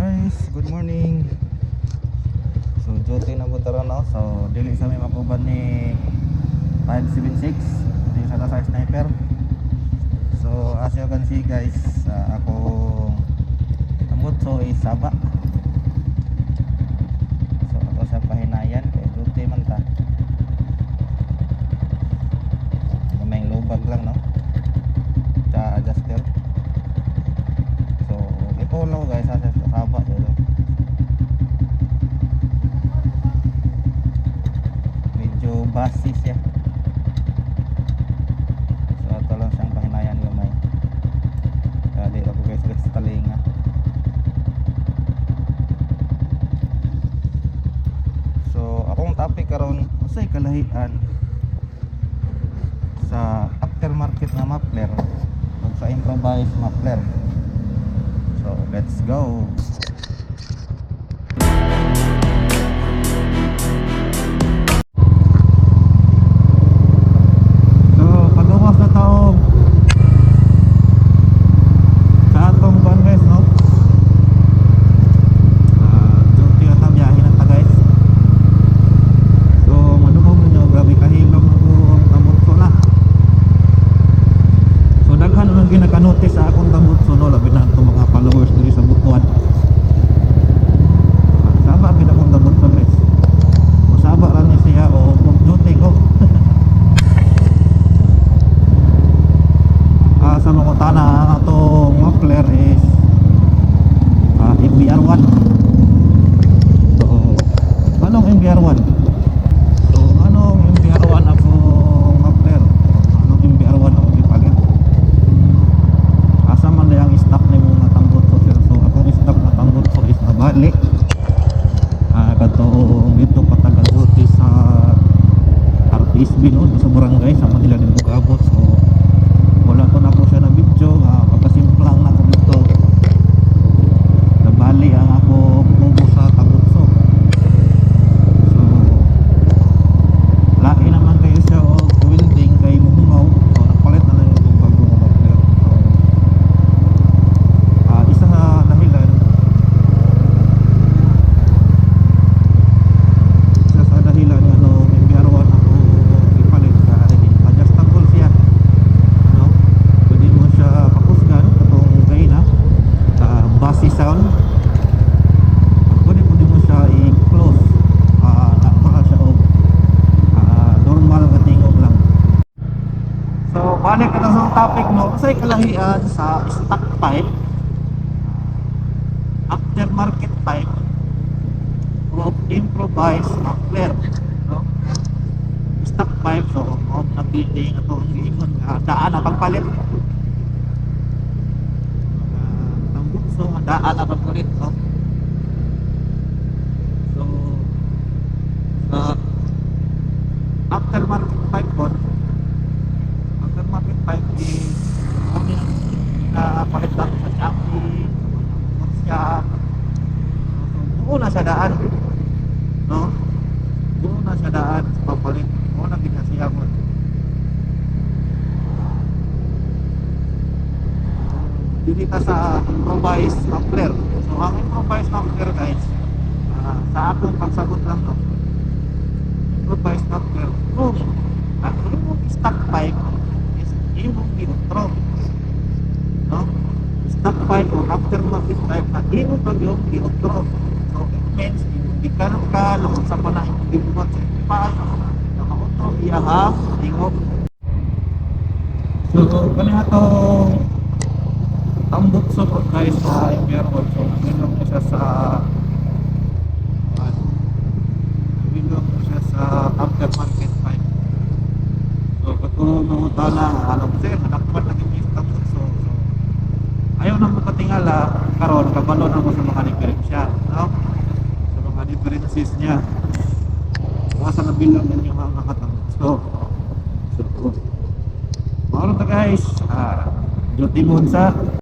guys, good morning. So duty na po tara no. So dili sa may makuban ni 576 di sa sa sniper. So as you can see guys, akong amutso is saba. So ato sa pahinayan kay duty man ta. May lubag lang no. Sa adjuster. So ipolo guys sa saba dito. Medyo basis ya. So ito lang siyang pahinayan gamay. Kaya dito ko guys sa talinga. So akong topic karon usay kalahian sa aftermarket na muffler ug sa improvised muffler. So let's go. So pagluwas na taong sa atong van guys no. Duty na ta biyahe na ta guys. So madungog ninyo grabe kahilom akong tambutso na. So daghan ang ginaka-notice sa akong tambutso no, labi na itong mga followers diri sa Butuan. Saba gid akong tambutso guys. Masaba lang ni siya o duty ko. Sa mga tanah atong muffler is MBR1. So anong MBR1? So anong MBR1 akong muffler? Anong MBR1 akong ipalit? Asa man yung stock ni mga tambutso sir. So akong stock na tambutso is nabali. Katong dito patagal duty sa RTSB no, sa barangay sa Manila ng Bugabos. So wala ko na po siya na video, pagkasimplang na ko dito. Nabali ang ako tubo sa tambutso. So lain naman kayo siya o welding kay muhungaw. So nagpalit na lang itong bagong muffler. So isa na dahilan ano MBR1 ako ipalit kay adjustable siya no, pwede mo siya pakusgan katong kay na bassy sound, pwede mo siya i-close napaka siya o normal nga tingog lang. So balik na sa topic mo kasi kalahian sa stock pipe, aftermarket pipe of improvised muffler no? Stock pipe so of na building ato ang giingon daan na pagpalit tambutso nga daan na pagpalit no? So sa aftermarket pipe po, aftermarket pipe is kami na palit lang sa Shopee sa buo na sa daan no, buo na sa daan sa papalit buo na ginasiya mo. Dito ka sa improvised muffler. So ang improvised muffler guys, sa akong pagsagot lang no, improvised muffler kung ang imong stock pipe is imong inutro no, stock pipe o aftermarket pipe na imong pag yung inutro. So it means di ka lumot sa panahon di mo sa ipas nakautro iya ha tingog. So kaniya itong tambutso po guys sa MBR1. So nilong mo siya sa aftermarket pipe. So katulong mga na alam sir manakpan na yung tambutso. So ayaw na mo katingala karon kabalo na mo sa mga diferensya no? Differences niya nasa nabilang ninyo mga katambutso. So mauro ta guys, duty mode sa